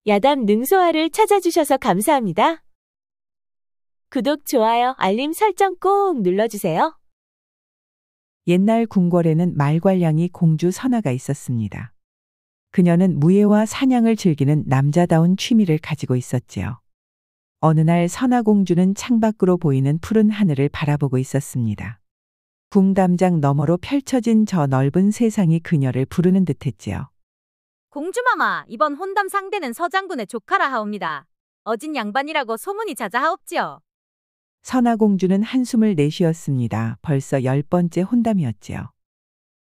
야담 능소화를 찾아주셔서 감사합니다. 구독, 좋아요, 알림 설정 꼭 눌러주세요. 옛날 궁궐에는 말괄량이 공주 선아가 있었습니다. 그녀는 무예와 사냥을 즐기는 남자다운 취미를 가지고 있었지요. 어느 날 선아 공주는 창밖으로 보이는 푸른 하늘을 바라보고 있었습니다. 궁담장 너머로 펼쳐진 저 넓은 세상이 그녀를 부르는 듯했지요. 공주마마, 이번 혼담 상대는 서장군의 조카라 하옵니다. 어진 양반이라고 소문이 자자하옵지요. 선아 공주는 한숨을 내쉬었습니다. 벌써 10번째 혼담이었지요.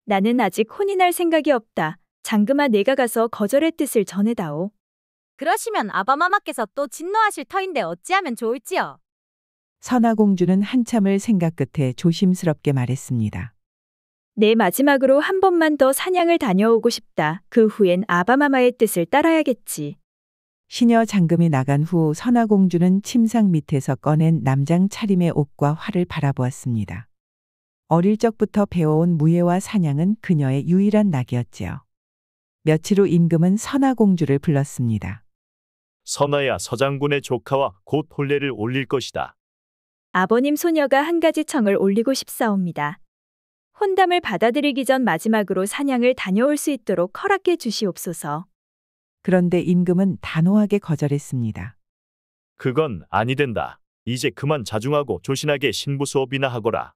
나는 아직 혼이 날 생각이 없다. 장금아, 내가 가서 거절의 뜻을 전해다오. 그러시면 아바마마께서 또 진노하실 터인데 어찌하면 좋을지요. 선아 공주는 한참을 생각 끝에 조심스럽게 말했습니다. 내 마지막으로 한 번만 더 사냥을 다녀오고 싶다. 그 후엔 아바마마의 뜻을 따라야겠지. 시녀 장금이 나간 후 선아 공주는 침상 밑에서 꺼낸 남장 차림의 옷과 활을 바라보았습니다. 어릴 적부터 배워온 무예와 사냥은 그녀의 유일한 낙이었지요. 며칠 후 임금은 선아 공주를 불렀습니다. 선아야, 서장군의 조카와 곧 혼례를 올릴 것이다. 아버님, 소녀가 한 가지 청을 올리고 싶사옵니다. 혼담을 받아들이기 전 마지막으로 사냥을 다녀올 수 있도록 허락해 주시옵소서. 그런데 임금은 단호하게 거절했습니다. 그건 아니 된다. 이제 그만 자중하고 조신하게 신부 수업이나 하거라.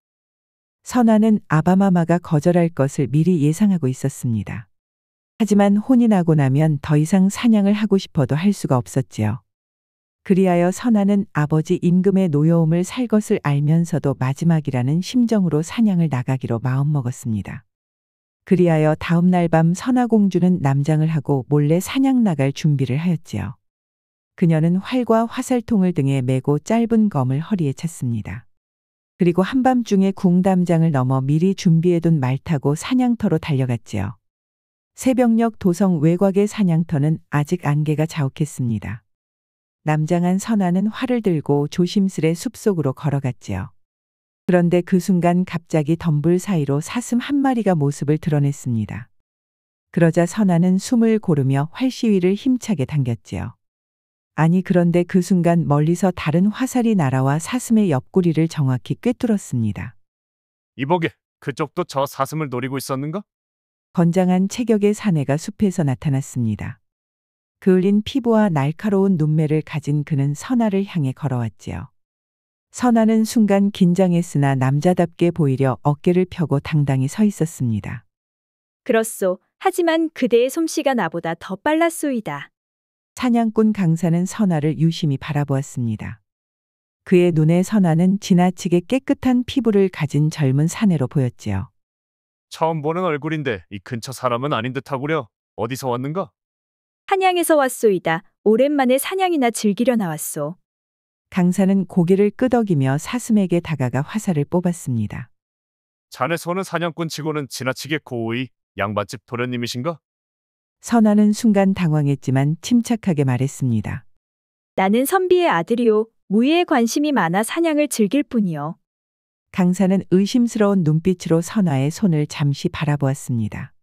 선아는 아바마마가 거절할 것을 미리 예상하고 있었습니다. 하지만 혼이 나고 나면 더 이상 사냥을 하고 싶어도 할 수가 없었지요. 그리하여 선아는 아버지 임금의 노여움을 살 것을 알면서도 마지막이라는 심정으로 사냥을 나가기로 마음먹었습니다. 그리하여 다음 날 밤 선아 공주는 남장을 하고 몰래 사냥 나갈 준비를 하였지요. 그녀는 활과 화살통을 등에 메고 짧은 검을 허리에 찼습니다. 그리고 한밤중에 궁담장을 넘어 미리 준비해둔 말 타고 사냥터로 달려갔지요. 새벽녘 도성 외곽의 사냥터는 아직 안개가 자욱했습니다. 남장한 선아는 활을 들고 조심스레 숲속으로 걸어갔지요. 그런데 그 순간 갑자기 덤불 사이로 사슴 한 마리가 모습을 드러냈습니다. 그러자 선아는 숨을 고르며 활시위를 힘차게 당겼지요. 아니, 그런데 그 순간 멀리서 다른 화살이 날아와 사슴의 옆구리를 정확히 꿰뚫었습니다. 이보게, 그쪽도 저 사슴을 노리고 있었는가? 건장한 체격의 사내가 숲에서 나타났습니다. 그을린 피부와 날카로운 눈매를 가진 그는 선아를 향해 걸어왔지요. 선아는 순간 긴장했으나 남자답게 보이려 어깨를 펴고 당당히 서 있었습니다. 그렇소. 하지만 그대의 솜씨가 나보다 더 빨랐소이다. 사냥꾼 강사는 선아를 유심히 바라보았습니다. 그의 눈에 선아는 지나치게 깨끗한 피부를 가진 젊은 사내로 보였지요. 처음 보는 얼굴인데 이 근처 사람은 아닌 듯하구려. 어디서 왔는가? 한양에서 왔소이다. 오랜만에 사냥이나 즐기려 나왔소. 강사는 고개를 끄덕이며 사슴에게 다가가 화살을 뽑았습니다. 자네 손은 사냥꾼 치고는 지나치게 고의 양반집 도련님이신가? 선아는 순간 당황했지만 침착하게 말했습니다. 나는 선비의 아들이오. 무예에 관심이 많아 사냥을 즐길 뿐이요. 강사는 의심스러운 눈빛으로 선아의 손을 잠시 바라보았습니다.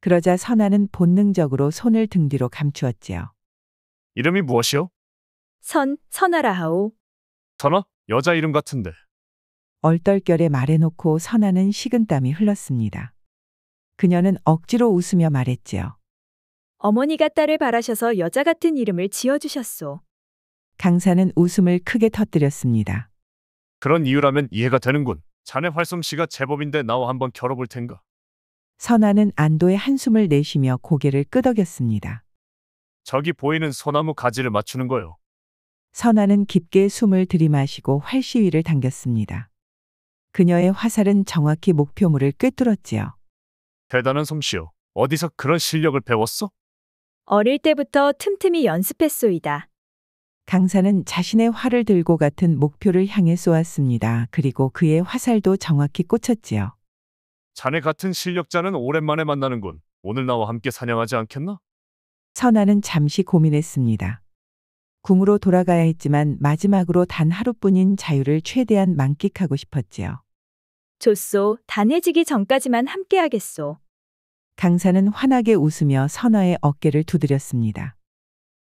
그러자 선아는 본능적으로 손을 등 뒤로 감추었지요. 이름이 무엇이오? 선아라 하오. 선아? 여자 이름 같은데. 얼떨결에 말해놓고 선아는 식은땀이 흘렀습니다. 그녀는 억지로 웃으며 말했지요. 어머니가 딸을 바라셔서 여자 같은 이름을 지어주셨소. 강사는 웃음을 크게 터뜨렸습니다. 그런 이유라면 이해가 되는군. 자네 활솜씨가 제법인데 나와 한번 겨뤄볼 텐가. 선아는 안도의 한숨을 내쉬며 고개를 끄덕였습니다. 저기 보이는 소나무 가지를 맞추는 거요. 선아는 깊게 숨을 들이마시고 활시위를 당겼습니다. 그녀의 화살은 정확히 목표물을 꿰뚫었지요. 대단한 솜씨요. 어디서 그런 실력을 배웠어? 어릴 때부터 틈틈이 연습했소이다. 강사는 자신의 활을 들고 같은 목표를 향해 쏘았습니다. 그리고 그의 화살도 정확히 꽂혔지요. 자네 같은 실력자는 오랜만에 만나는군. 오늘 나와 함께 사냥하지 않겠나? 선아는 잠시 고민했습니다. 궁으로 돌아가야 했지만 마지막으로 단 하루뿐인 자유를 최대한 만끽하고 싶었지요. 좋소. 단해지기 전까지만 함께하겠소. 강사는 환하게 웃으며 선아의 어깨를 두드렸습니다.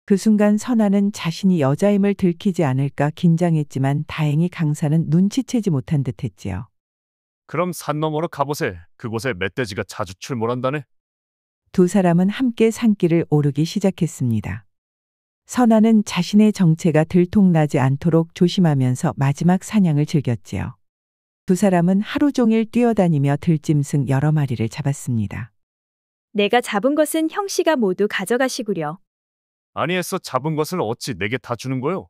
그 순간 선아는 자신이 여자임을 들키지 않을까 긴장했지만 다행히 강산은 눈치채지 못한 듯했지요. 그럼 산 너머로 가보세. 그곳에 멧돼지가 자주 출몰한다네. 두 사람은 함께 산길을 오르기 시작했습니다. 선아는 자신의 정체가 들통나지 않도록 조심하면서 마지막 사냥을 즐겼지요. 두 사람은 하루 종일 뛰어다니며 들짐승 여러 마리를 잡았습니다. 내가 잡은 것은 형씨가 모두 가져가시구려. 아니 애써 잡은 것을 어찌 내게 다 주는 거요?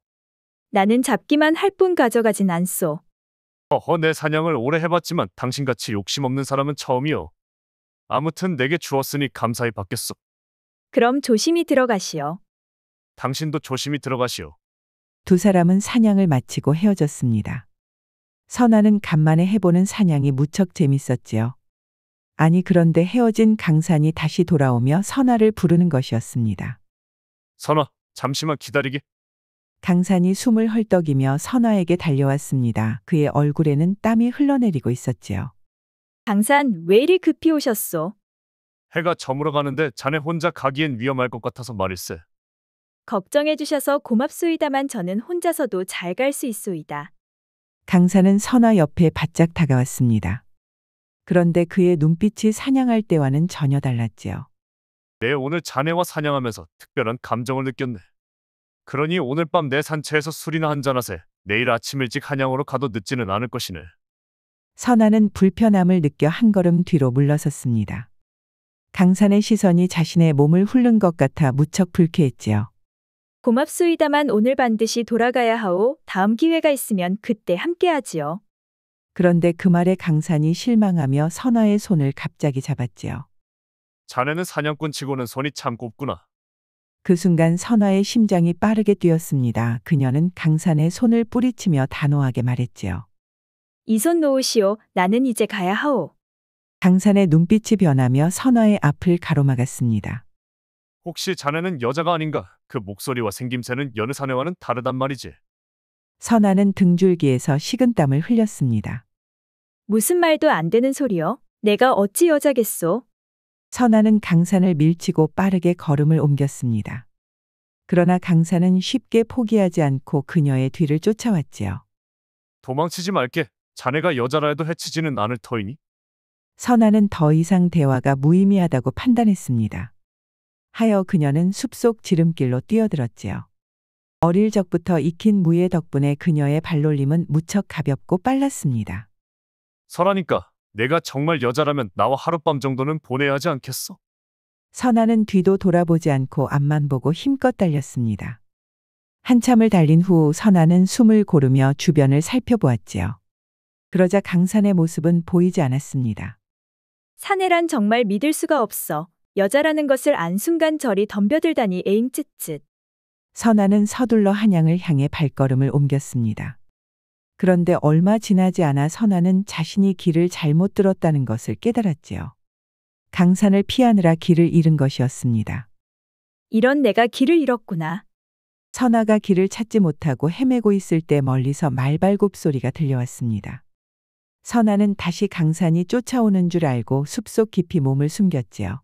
나는 잡기만 할 뿐 가져가진 않소. 허허 내 사냥을 오래 해봤지만 당신같이 욕심 없는 사람은 처음이요. 아무튼 내게 주었으니 감사히 받겠소. 그럼 조심히 들어가시오. 당신도 조심히 들어가시오. 두 사람은 사냥을 마치고 헤어졌습니다. 선아는 간만에 해보는 사냥이 무척 재밌었지요. 아니 그런데 헤어진 강산이 다시 돌아오며 선아를 부르는 것이었습니다. 선아, 잠시만 기다리게. 강산이 숨을 헐떡이며 선아에게 달려왔습니다. 그의 얼굴에는 땀이 흘러내리고 있었지요. 강산, 왜 이리 급히 오셨소? 해가 저물어 가는데 자네 혼자 가기엔 위험할 것 같아서 말일세. 걱정해 주셔서 고맙소이다만 저는 혼자서도 잘 갈 수 있소이다. 강산은 선아 옆에 바짝 다가왔습니다. 그런데 그의 눈빛이 사냥할 때와는 전혀 달랐지요. 내 오늘 자네와 사냥하면서 특별한 감정을 느꼈네. 그러니 오늘 밤 내 산채에서 술이나 한잔하세. 내일 아침 일찍 한양으로 가도 늦지는 않을 것이네. 선아는 불편함을 느껴 한 걸음 뒤로 물러섰습니다. 강산의 시선이 자신의 몸을 훑는 것 같아 무척 불쾌했지요. 고맙소이다만 오늘 반드시 돌아가야 하오. 다음 기회가 있으면 그때 함께하지요. 그런데 그 말에 강산이 실망하며 선아의 손을 갑자기 잡았지요. 자네는 사냥꾼 치고는 손이 참 곱구나. 그 순간 선아의 심장이 빠르게 뛰었습니다. 그녀는 강산의 손을 뿌리치며 단호하게 말했지요. 이 손 놓으시오. 나는 이제 가야 하오. 강산의 눈빛이 변하며 선아의 앞을 가로막았습니다. 혹시 자네는 여자가 아닌가? 그 목소리와 생김새는 여느 사내와는 다르단 말이지. 선아는 등줄기에서 식은땀을 흘렸습니다. 무슨 말도 안 되는 소리요? 내가 어찌 여자겠소? 선아는 강산을 밀치고 빠르게 걸음을 옮겼습니다. 그러나 강산은 쉽게 포기하지 않고 그녀의 뒤를 쫓아왔지요. 도망치지 말게. 자네가 여자라 해도 해치지는 않을 터이니. 선아는 더 이상 대화가 무의미하다고 판단했습니다. 하여 그녀는 숲속 지름길로 뛰어들었지요. 어릴 적부터 익힌 무예 덕분에 그녀의 발놀림은 무척 가볍고 빨랐습니다. 설하니까 내가 정말 여자라면 나와 하룻밤 정도는 보내야 하지 않겠어? 선아는 뒤도 돌아보지 않고 앞만 보고 힘껏 달렸습니다. 한참을 달린 후 선아는 숨을 고르며 주변을 살펴보았지요. 그러자 강산의 모습은 보이지 않았습니다. 사내란 정말 믿을 수가 없어. 여자라는 것을 안 순간 저리 덤벼들다니 에잉 쯧쯧. 선아는 서둘러 한양을 향해 발걸음을 옮겼습니다. 그런데 얼마 지나지 않아 선아는 자신이 길을 잘못 들었다는 것을 깨달았지요. 강산을 피하느라 길을 잃은 것이었습니다. 이런 내가 길을 잃었구나. 선아가 길을 찾지 못하고 헤매고 있을 때 멀리서 말발굽 소리가 들려왔습니다. 선아는 다시 강산이 쫓아오는 줄 알고 숲속 깊이 몸을 숨겼지요.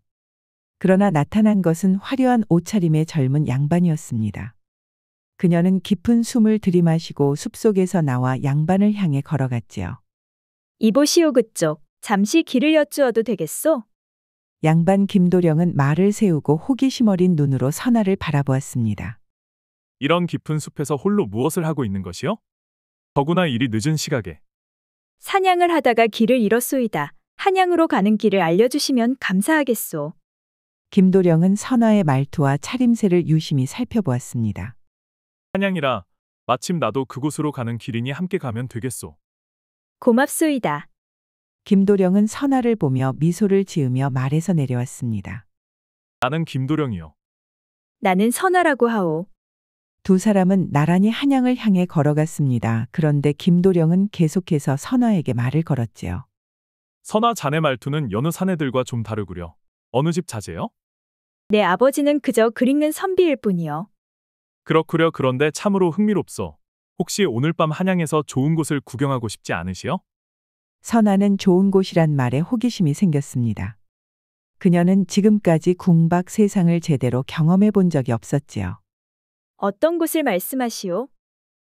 그러나 나타난 것은 화려한 옷차림의 젊은 양반이었습니다. 그녀는 깊은 숨을 들이마시고 숲속에서 나와 양반을 향해 걸어갔지요. 이보시오 그쪽. 잠시 길을 여쭈어도 되겠소? 양반 김도령은 말을 세우고 호기심 어린 눈으로 선아를 바라보았습니다. 이런 깊은 숲에서 홀로 무엇을 하고 있는 것이요? 더구나 이리 늦은 시각에. 사냥을 하다가 길을 잃었소이다. 한양으로 가는 길을 알려주시면 감사하겠소. 김도령은 선아의 말투와 차림새를 유심히 살펴보았습니다. 한양이라 마침 나도 그곳으로 가는 길이니 함께 가면 되겠소. 고맙소이다. 김도령은 선아를 보며 미소를 지으며 말에서 내려왔습니다. 나는 김도령이요. 나는 선아라고 하오. 두 사람은 나란히 한양을 향해 걸어갔습니다. 그런데 김도령은 계속해서 선아에게 말을 걸었지요. 선아 자네 말투는 여느 사내들과 좀 다르구려. 어느 집 자제요? 내 아버지는 그저 글 읽는 선비일 뿐이요. 그렇구려. 그런데 참으로 흥미롭소. 혹시 오늘 밤 한양에서 좋은 곳을 구경하고 싶지 않으시요? 선아는 좋은 곳이란 말에 호기심이 생겼습니다. 그녀는 지금까지 궁박 세상을 제대로 경험해 본 적이 없었지요. 어떤 곳을 말씀하시오?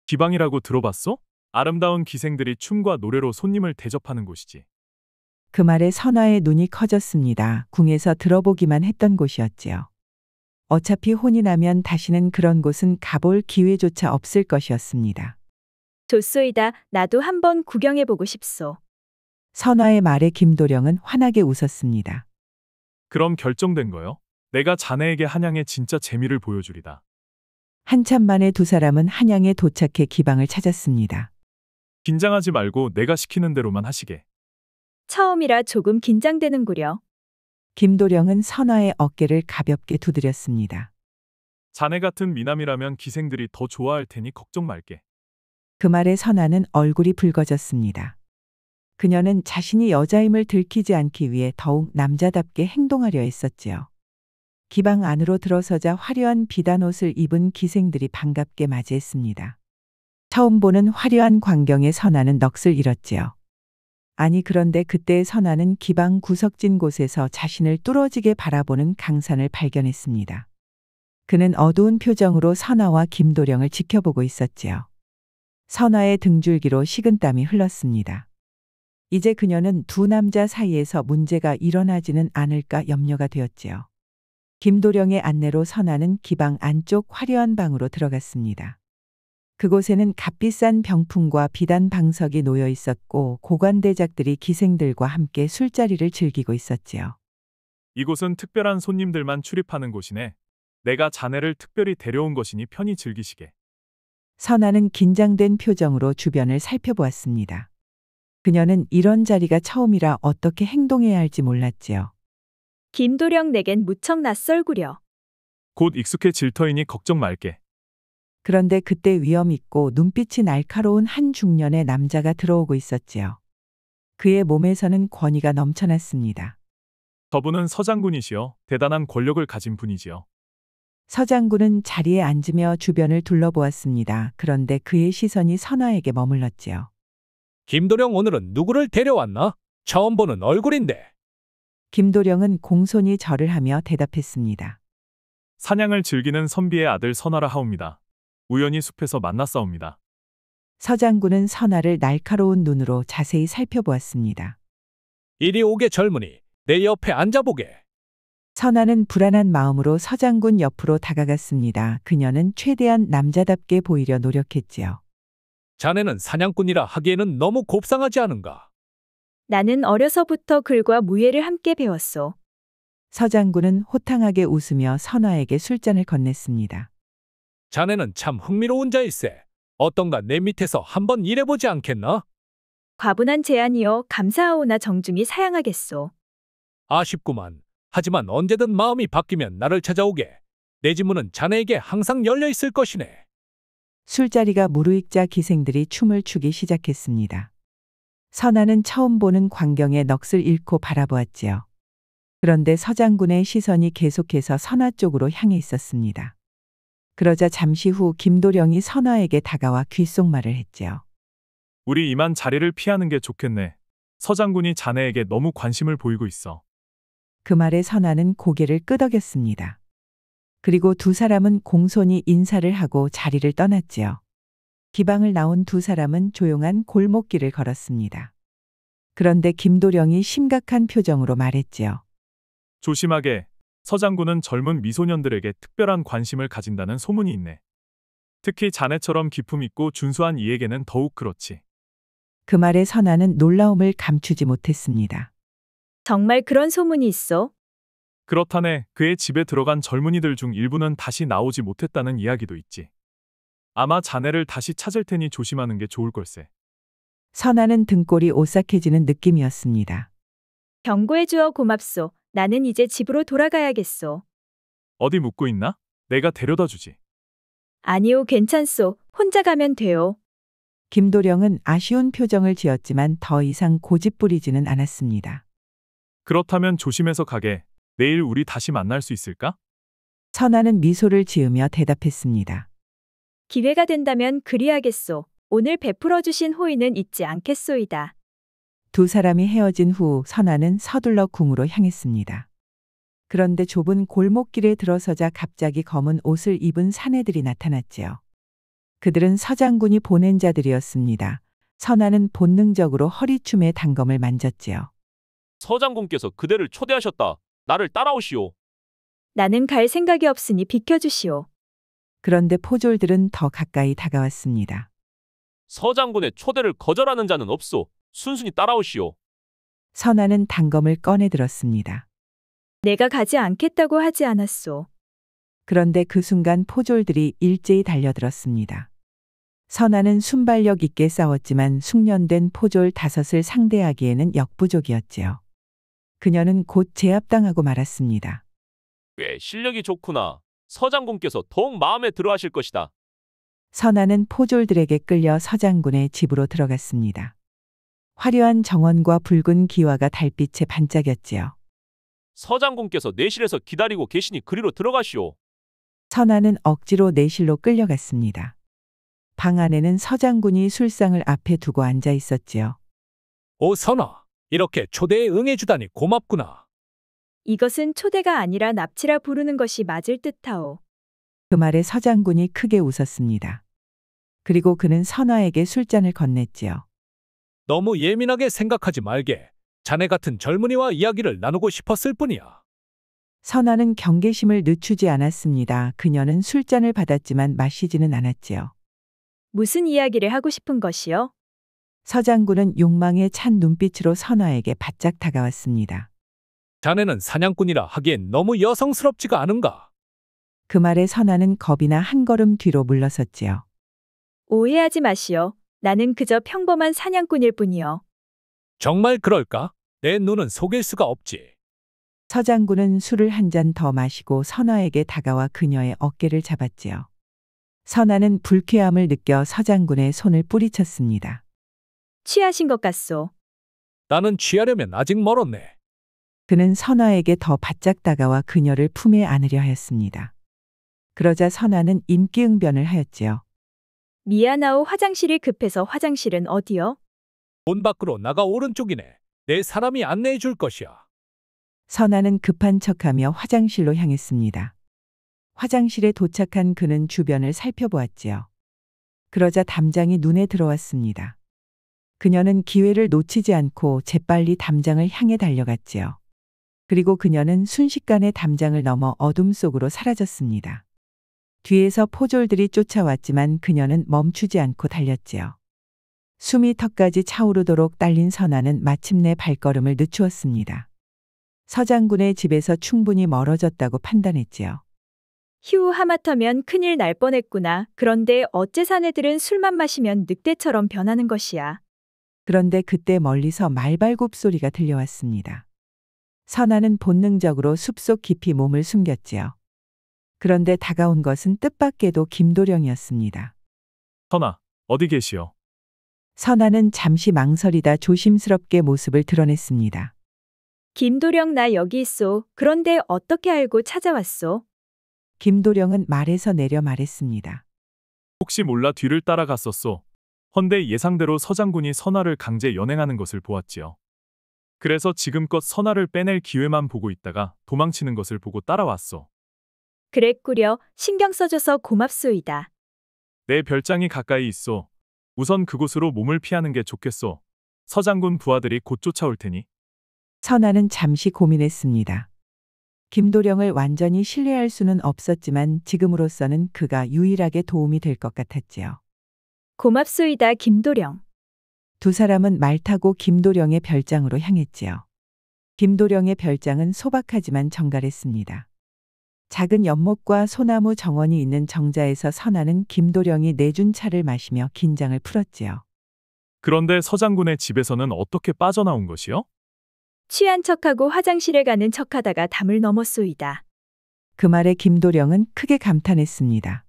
기방이라고 들어봤소? 아름다운 기생들이 춤과 노래로 손님을 대접하는 곳이지. 그 말에 선아의 눈이 커졌습니다. 궁에서 들어보기만 했던 곳이었지요. 어차피 혼이 나면 다시는 그런 곳은 가볼 기회조차 없을 것이었습니다. 좋소이다. 나도 한번 구경해보고 싶소. 선아의 말에 김도령은 환하게 웃었습니다. 그럼 결정된 거요? 내가 자네에게 한양의 진짜 재미를 보여주리다. 한참 만에 두 사람은 한양에 도착해 기방을 찾았습니다. 긴장하지 말고 내가 시키는 대로만 하시게. 처음이라 조금 긴장되는구려. 김도령은 선아의 어깨를 가볍게 두드렸습니다. 자네 같은 미남이라면 기생들이 더 좋아할 테니 걱정 말게. 그 말에 선아는 얼굴이 붉어졌습니다. 그녀는 자신이 여자임을 들키지 않기 위해 더욱 남자답게 행동하려 했었지요. 기방 안으로 들어서자 화려한 비단 옷을 입은 기생들이 반갑게 맞이했습니다. 처음 보는 화려한 광경에 선아는 넋을 잃었지요. 아니 그런데 그때 선아는 기방 구석진 곳에서 자신을 뚫어지게 바라보는 강산을 발견했습니다. 그는 어두운 표정으로 선아와 김도령을 지켜보고 있었지요. 선아의 등줄기로 식은땀이 흘렀습니다. 이제 그녀는 두 남자 사이에서 문제가 일어나지는 않을까 염려가 되었지요. 김도령의 안내로 선아는 기방 안쪽 화려한 방으로 들어갔습니다. 그곳에는 값비싼 병품과 비단 방석이 놓여 있었고 고관대작들이 기생들과 함께 술자리를 즐기고 있었지요. 이곳은 특별한 손님들만 출입하는 곳이네. 내가 자네를 특별히 데려온 것이니 편히 즐기시게. 선아는 긴장된 표정으로 주변을 살펴보았습니다. 그녀는 이런 자리가 처음이라 어떻게 행동해야 할지 몰랐지요. 김도령 내겐 무척 낯설구려. 곧 익숙해질 터이니 걱정 말게. 그런데 그때 위험 있고 눈빛이 날카로운 한 중년의 남자가 들어오고 있었지요. 그의 몸에서는 권위가 넘쳐났습니다. 저분은 서장군이시여 대단한 권력을 가진 분이지요. 서장군은 자리에 앉으며 주변을 둘러보았습니다. 그런데 그의 시선이 선아에게 머물렀지요. 김도령 오늘은 누구를 데려왔나? 처음 보는 얼굴인데. 김도령은 공손히 절을 하며 대답했습니다. 사냥을 즐기는 선비의 아들 선아라 하옵니다. 우연히 숲에서 만났사옵니다. 서장군은 선아를 날카로운 눈으로 자세히 살펴보았습니다. 이리 오게 젊은이, 내 옆에 앉아보게. 선아는 불안한 마음으로 서장군 옆으로 다가갔습니다. 그녀는 최대한 남자답게 보이려 노력했지요. 자네는 사냥꾼이라 하기에는 너무 곱상하지 않은가? 나는 어려서부터 글과 무예를 함께 배웠소. 서장군은 호탕하게 웃으며 선아에게 술잔을 건넸습니다. 자네는 참 흥미로운 자일세. 어떤가 내 밑에서 한번 일해보지 않겠나? 과분한 제안이여 감사하오나 정중히 사양하겠소. 아쉽구만. 하지만 언제든 마음이 바뀌면 나를 찾아오게. 내 지문은 자네에게 항상 열려 있을 것이네. 술자리가 무르익자 기생들이 춤을 추기 시작했습니다. 선아는 처음 보는 광경에 넋을 잃고 바라보았지요. 그런데 서장군의 시선이 계속해서 선아 쪽으로 향해 있었습니다. 그러자 잠시 후 김도령이 선아에게 다가와 귓속말을 했지요. 우리 이만 자리를 피하는 게 좋겠네. 서장군이 자네에게 너무 관심을 보이고 있어. 그 말에 선아는 고개를 끄덕였습니다. 그리고 두 사람은 공손히 인사를 하고 자리를 떠났지요. 기방을 나온 두 사람은 조용한 골목길을 걸었습니다. 그런데 김도령이 심각한 표정으로 말했지요. 조심하게. 서장군은 젊은 미소년들에게 특별한 관심을 가진다는 소문이 있네. 특히 자네처럼 기품 있고 준수한 이에게는 더욱 그렇지. 그 말에 선아는 놀라움을 감추지 못했습니다. 정말 그런 소문이 있어? 그렇다네. 그의 집에 들어간 젊은이들 중 일부는 다시 나오지 못했다는 이야기도 있지. 아마 자네를 다시 찾을 테니 조심하는 게 좋을 걸세. 선아는 등골이 오싹해지는 느낌이었습니다. 경고해 주어 고맙소. 나는 이제 집으로 돌아가야겠소. 어디 묵고 있나? 내가 데려다 주지. 아니오, 괜찮소. 혼자 가면 돼요. 김도령은 아쉬운 표정을 지었지만 더 이상 고집 부리지는 않았습니다. 그렇다면 조심해서 가게. 내일 우리 다시 만날 수 있을까? 선아는 미소를 지으며 대답했습니다. 기회가 된다면 그리하겠소. 오늘 베풀어 주신 호의는 잊지 않겠소이다. 두 사람이 헤어진 후 선아는 서둘러 궁으로 향했습니다. 그런데 좁은 골목길에 들어서자 갑자기 검은 옷을 입은 사내들이 나타났지요. 그들은 서장군이 보낸 자들이었습니다. 선아는 본능적으로 허리춤에 단검을 만졌지요. 서장군께서 그대를 초대하셨다. 나를 따라오시오. 나는 갈 생각이 없으니 비켜주시오. 그런데 포졸들은 더 가까이 다가왔습니다. 서장군의 초대를 거절하는 자는 없소. 순순히 따라오시오. 선아는 단검을 꺼내 들었습니다. 내가 가지 않겠다고 하지 않았소. 그런데 그 순간 포졸들이 일제히 달려들었습니다. 선아는 순발력 있게 싸웠지만 숙련된 포졸 5을 상대하기에는 역부족이었지요. 그녀는 곧 제압당하고 말았습니다. 꽤 실력이 좋구나. 서장군께서 더욱 마음에 들어하실 것이다. 선아는 포졸들에게 끌려 서장군의 집으로 들어갔습니다. 화려한 정원과 붉은 기와가 달빛에 반짝였지요. 서장군께서 내실에서 기다리고 계시니 그리로 들어가시오. 선아는 억지로 내실로 끌려갔습니다. 방 안에는 서장군이 술상을 앞에 두고 앉아 있었지요. 오 선아, 이렇게 초대에 응해주다니 고맙구나. 이것은 초대가 아니라 납치라 부르는 것이 맞을 듯하오. 그 말에 서장군이 크게 웃었습니다. 그리고 그는 선아에게 술잔을 건넸지요. 너무 예민하게 생각하지 말게. 자네 같은 젊은이와 이야기를 나누고 싶었을 뿐이야. 선아는 경계심을 늦추지 않았습니다. 그녀는 술잔을 받았지만 마시지는 않았지요. 무슨 이야기를 하고 싶은 것이요? 서장군은 욕망에 찬 눈빛으로 선아에게 바짝 다가왔습니다. 자네는 사냥꾼이라 하기엔 너무 여성스럽지가 않은가? 그 말에 선아는 겁이나 한 걸음 뒤로 물러섰지요. 오해하지 마시오. 나는 그저 평범한 사냥꾼일 뿐이요. 정말 그럴까? 내 눈은 속일 수가 없지. 서장군은 술을 한 잔 더 마시고 선아에게 다가와 그녀의 어깨를 잡았지요. 선아는 불쾌함을 느껴 서장군의 손을 뿌리쳤습니다. 취하신 것 같소. 나는 취하려면 아직 멀었네. 그는 선아에게 더 바짝 다가와 그녀를 품에 안으려 하였습니다. 그러자 선아는 임기응변을 하였지요. 미안하오. 화장실이 급해서. 화장실은 어디요? 문 밖으로 나가 오른쪽이네. 내 사람이 안내해 줄 것이야. 선아는 급한 척하며 화장실로 향했습니다. 화장실에 도착한 그는 주변을 살펴보았지요. 그러자 담장이 눈에 들어왔습니다. 그녀는 기회를 놓치지 않고 재빨리 담장을 향해 달려갔지요. 그리고 그녀는 순식간에 담장을 넘어 어둠 속으로 사라졌습니다. 뒤에서 포졸들이 쫓아왔지만 그녀는 멈추지 않고 달렸지요. 숨이 턱까지 차오르도록 딸린 선아는 마침내 발걸음을 늦추었습니다. 서장군의 집에서 충분히 멀어졌다고 판단했지요. 휴, 하마터면 큰일 날 뻔했구나. 그런데 어째 사내들은 술만 마시면 늑대처럼 변하는 것이야. 그런데 그때 멀리서 말발굽 소리가 들려왔습니다. 선아는 본능적으로 숲속 깊이 몸을 숨겼지요. 그런데 다가온 것은 뜻밖에도 김도령이었습니다. 선아, 어디 계시오? 선아는 잠시 망설이다 조심스럽게 모습을 드러냈습니다. 김도령, 나 여기 있소. 그런데 어떻게 알고 찾아왔소? 김도령은 말에서 내려 말했습니다. 혹시 몰라 뒤를 따라갔었소. 헌데 예상대로 서장군이 선아를 강제 연행하는 것을 보았지요. 그래서 지금껏 선아를 빼낼 기회만 보고 있다가 도망치는 것을 보고 따라왔소. 그랬구려. 신경 써줘서 고맙소이다. 내 별장이 가까이 있소. 우선 그곳으로 몸을 피하는 게 좋겠소. 서장군 부하들이 곧 쫓아올 테니. 선아는 잠시 고민했습니다. 김도령을 완전히 신뢰할 수는 없었지만 지금으로서는 그가 유일하게 도움이 될 것 같았지요. 고맙소이다, 김도령. 두 사람은 말 타고 김도령의 별장으로 향했지요. 김도령의 별장은 소박하지만 정갈했습니다. 작은 연못과 소나무 정원이 있는 정자에서 선아는 김도령이 내준 차를 마시며 긴장을 풀었지요. 그런데 서장군의 집에서는 어떻게 빠져나온 것이요? 취한 척하고 화장실에 가는 척하다가 담을 넘었소이다. 그 말에 김도령은 크게 감탄했습니다.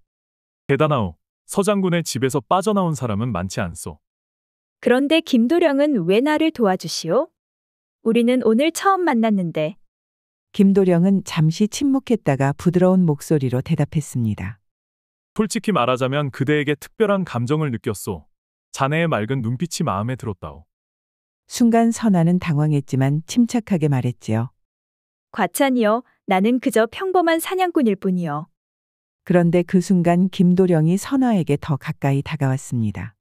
대단하오. 서장군의 집에서 빠져나온 사람은 많지 않소. 그런데 김도령은 왜 나를 도와주시오? 우리는 오늘 처음 만났는데. 김도령은 잠시 침묵했다가 부드러운 목소리로 대답했습니다. 솔직히 말하자면 그대에게 특별한 감정을 느꼈소. 자네의 맑은 눈빛이 마음에 들었다오. 순간 선아는 당황했지만 침착하게 말했지요. 과찬이요. 나는 그저 평범한 사냥꾼일 뿐이요. 그런데 그 순간 김도령이 선아에게 더 가까이 다가왔습니다.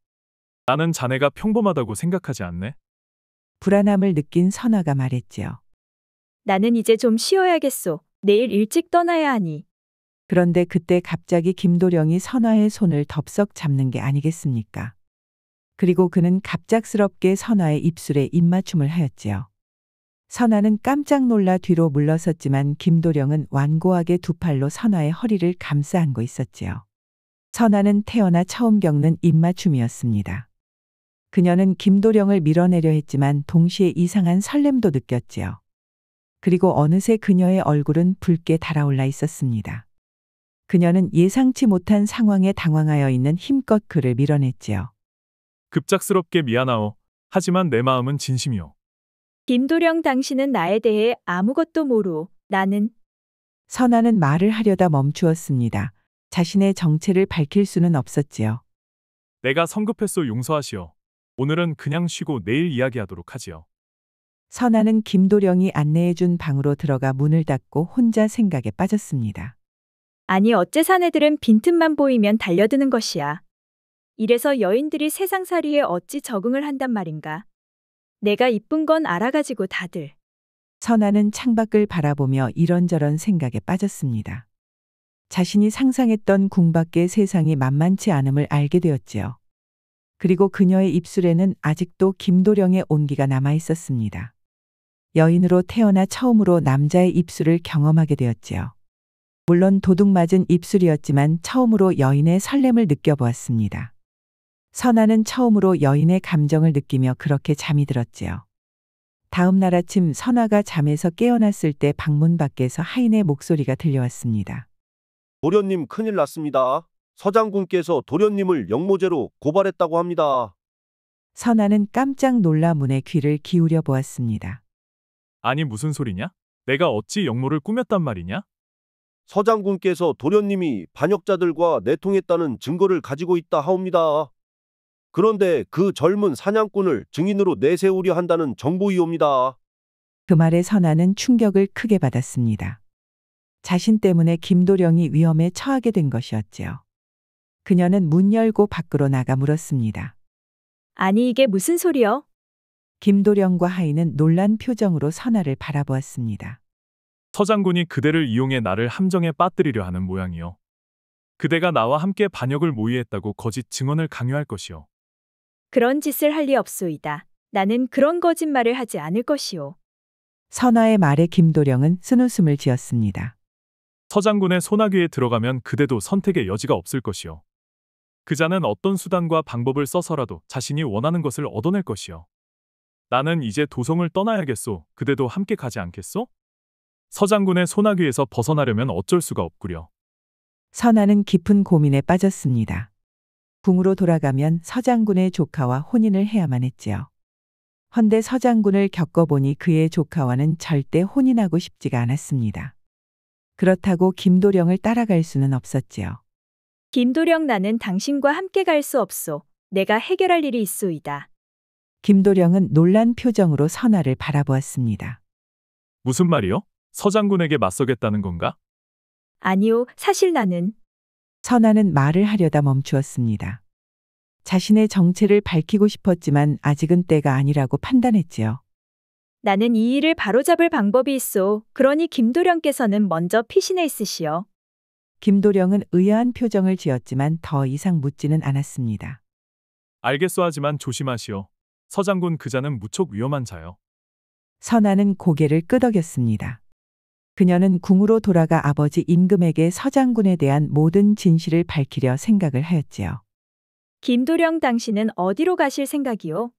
나는 자네가 평범하다고 생각하지 않네. 불안함을 느낀 선아가 말했지요. 나는 이제 좀 쉬어야겠소. 내일 일찍 떠나야 하니. 그런데 그때 갑자기 김도령이 선아의 손을 덥석 잡는 게 아니겠습니까? 그리고 그는 갑작스럽게 선아의 입술에 입맞춤을 하였지요. 선아는 깜짝 놀라 뒤로 물러섰지만 김도령은 완고하게 두 팔로 선아의 허리를 감싸 안고 있었지요. 선아는 태어나 처음 겪는 입맞춤이었습니다. 그녀는 김도령을 밀어내려 했지만 동시에 이상한 설렘도 느꼈지요. 그리고 어느새 그녀의 얼굴은 붉게 달아올라 있었습니다. 그녀는 예상치 못한 상황에 당황하여 있는 힘껏 그를 밀어냈지요. 급작스럽게 미안하오. 하지만 내 마음은 진심이오. 김도령 당신은 나에 대해 아무것도 모르오. 나는 선아는 말을 하려다 멈추었습니다. 자신의 정체를 밝힐 수는 없었지요. 내가 성급했소. 용서하시오. 오늘은 그냥 쉬고 내일 이야기하도록 하지요. 선아는 김도령이 안내해준 방으로 들어가 문을 닫고 혼자 생각에 빠졌습니다. 아니 어째 사내들은 빈틈만 보이면 달려드는 것이야. 이래서 여인들이 세상살이에 어찌 적응을 한단 말인가. 내가 이쁜 건 알아가지고 다들. 선아는 창밖을 바라보며 이런저런 생각에 빠졌습니다. 자신이 상상했던 궁밖의 세상이 만만치 않음을 알게 되었지요. 그리고 그녀의 입술에는 아직도 김도령의 온기가 남아 있었습니다. 여인으로 태어나 처음으로 남자의 입술을 경험하게 되었지요. 물론 도둑맞은 입술이었지만 처음으로 여인의 설렘을 느껴보았습니다. 선아는 처음으로 여인의 감정을 느끼며 그렇게 잠이 들었지요. 다음 날 아침 선아가 잠에서 깨어났을 때 방문 밖에서 하인의 목소리가 들려왔습니다. 도련님 큰일 났습니다. 서장군께서 도련님을 영모죄로 고발했다고 합니다. 선아는 깜짝 놀라 문에 귀를 기울여 보았습니다. 아니 무슨 소리냐? 내가 어찌 역모를 꾸몄단 말이냐? 서장군께서 도련님이 반역자들과 내통했다는 증거를 가지고 있다 하옵니다. 그런데 그 젊은 사냥꾼을 증인으로 내세우려 한다는 정보이옵니다. 그 말에 선아는 충격을 크게 받았습니다. 자신 때문에 김도령이 위험에 처하게 된 것이었지요. 그녀는 문 열고 밖으로 나가 물었습니다. 아니 이게 무슨 소리여? 김도령과 하인은 놀란 표정으로 선아를 바라보았습니다. 서장군이 그대를 이용해 나를 함정에 빠뜨리려 하는 모양이요. 그대가 나와 함께 반역을 모의했다고 거짓 증언을 강요할 것이요. 그런 짓을 할 리 없소이다. 나는 그런 거짓말을 하지 않을 것이오. 선아의 말에 김도령은 쓴웃음을 지었습니다. 서장군의 소나귀에 들어가면 그대도 선택의 여지가 없을 것이요. 그자는 어떤 수단과 방법을 써서라도 자신이 원하는 것을 얻어낼 것이요. 나는 이제 도성을 떠나야겠소. 그대도 함께 가지 않겠소? 서장군의 소나귀에서 벗어나려면 어쩔 수가 없구려. 선아는 깊은 고민에 빠졌습니다. 궁으로 돌아가면 서장군의 조카와 혼인을 해야만 했지요. 헌데 서장군을 겪어보니 그의 조카와는 절대 혼인하고 싶지가 않았습니다. 그렇다고 김도령을 따라갈 수는 없었지요. 김도령 나는 당신과 함께 갈 수 없소. 내가 해결할 일이 있소이다. 김도령은 놀란 표정으로 선아를 바라보았습니다. 무슨 말이요? 서장군에게 맞서겠다는 건가? 아니요, 사실 나는 선아는 말을 하려다 멈추었습니다. 자신의 정체를 밝히고 싶었지만 아직은 때가 아니라고 판단했지요. 나는 이 일을 바로잡을 방법이 있소. 그러니 김도령께서는 먼저 피신해 있으시오. 김도령은 의아한 표정을 지었지만 더 이상 묻지는 않았습니다. 알겠소 하지만 조심하시오. 서장군 그자는 무척 위험한 자요. 선아는 고개를 끄덕였습니다. 그녀는 궁으로 돌아가 아버지 임금에게 서장군에 대한 모든 진실을 밝히려 생각을 하였지요. 김도령 당신은 어디로 가실 생각이오?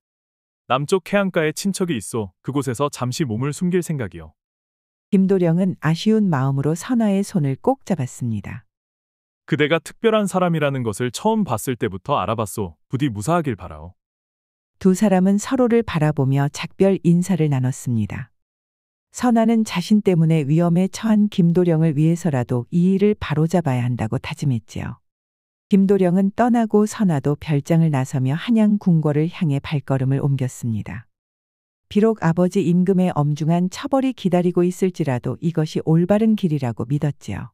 남쪽 해안가에 친척이 있어 그곳에서 잠시 몸을 숨길 생각이요. 김도령은 아쉬운 마음으로 선아의 손을 꼭 잡았습니다. 그대가 특별한 사람이라는 것을 처음 봤을 때부터 알아봤소. 부디 무사하길 바라오. 두 사람은 서로를 바라보며 작별 인사를 나눴습니다. 선아는 자신 때문에 위험에 처한 김도령을 위해서라도 이 일을 바로잡아야 한다고 다짐했지요. 김도령은 떠나고 선아도 별장을 나서며 한양 궁궐을 향해 발걸음을 옮겼습니다. 비록 아버지 임금의 엄중한 처벌이 기다리고 있을지라도 이것이 올바른 길이라고 믿었지요.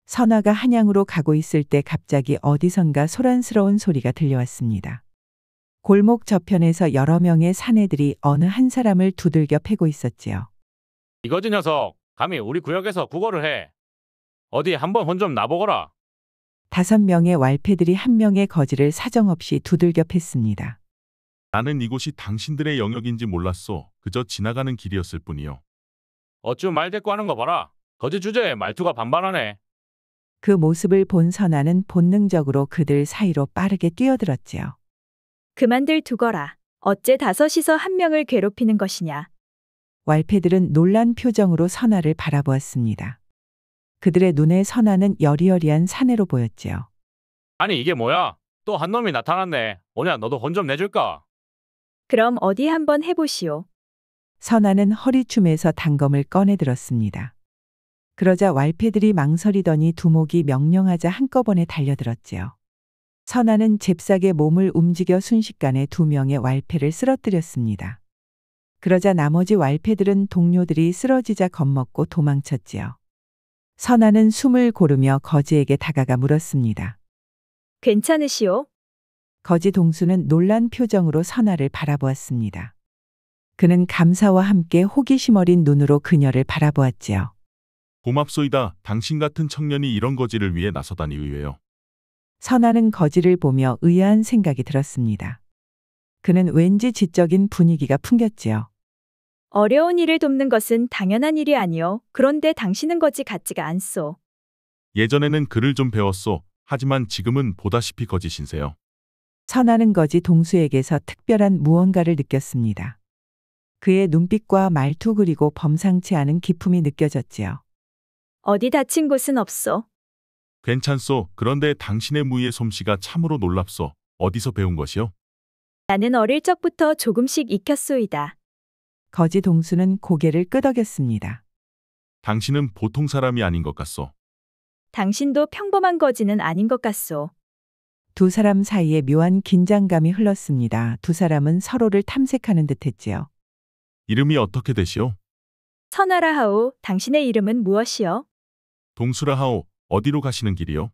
선아가 한양으로 가고 있을 때 갑자기 어디선가 소란스러운 소리가 들려왔습니다. 골목 저편에서 여러 명의 사내들이 어느 한 사람을 두들겨 패고 있었지요. 이거지 녀석, 감히 우리 구역에서 구걸을 해. 어디 한번 혼 좀 나보거라. 5명의 왈패들이 한 명의 거지를 사정없이 두들겨 팼습니다. 나는 이곳이 당신들의 영역인지 몰랐소. 그저 지나가는 길이었을 뿐이요. 어쭈 말 대꾸 하는 거 봐라. 거지 주제에 말투가 반반하네. 그 모습을 본 선아는 본능적으로 그들 사이로 빠르게 뛰어들었지요. 그만들 두거라. 어째 다섯이서 한 명을 괴롭히는 것이냐. 왈패들은 놀란 표정으로 선아를 바라보았습니다. 그들의 눈에 선아는 여리여리한 사내로 보였지요. 아니 이게 뭐야? 또 한 놈이 나타났네. 오냐 너도 혼 좀 내줄까? 그럼 어디 한번 해보시오. 선아는 허리춤에서 단검을 꺼내 들었습니다. 그러자 왈패들이 망설이더니 두목이 명령하자 한꺼번에 달려들었지요. 선아는 잽싸게 몸을 움직여 순식간에 2명의 왈패를 쓰러뜨렸습니다. 그러자 나머지 왈패들은 동료들이 쓰러지자 겁먹고 도망쳤지요. 선아는 숨을 고르며 거지에게 다가가 물었습니다. 괜찮으시오? 거지 동수는 놀란 표정으로 선아를 바라보았습니다. 그는 감사와 함께 호기심 어린 눈으로 그녀를 바라보았지요. 고맙소이다. 당신 같은 청년이 이런 거지를 위해 나서다니 의외요. 선아는 거지를 보며 의아한 생각이 들었습니다. 그는 왠지 지적인 분위기가 풍겼지요. 어려운 일을 돕는 것은 당연한 일이 아니오. 그런데 당신은 거지 같지가 않소. 예전에는 글을 좀 배웠소. 하지만 지금은 보다시피 거짓인세요. 선아는 거지 동수에게서 특별한 무언가를 느꼈습니다. 그의 눈빛과 말투 그리고 범상치 않은 기품이 느껴졌지요. 어디 다친 곳은 없소. 괜찮소. 그런데 당신의 무의의 솜씨가 참으로 놀랍소. 어디서 배운 것이요? 나는 어릴 적부터 조금씩 익혔소이다. 거지 동수는 고개를 끄덕였습니다. 당신은 보통 사람이 아닌 것 같소. 당신도 평범한 거지는 아닌 것 같소. 2 사람 사이에 묘한 긴장감이 흘렀습니다. 2 사람은 서로를 탐색하는 듯했지요. 이름이 어떻게 되시오? 선아라 하오. 당신의 이름은 무엇이요? 동수라 하오. 어디로 가시는 길이요?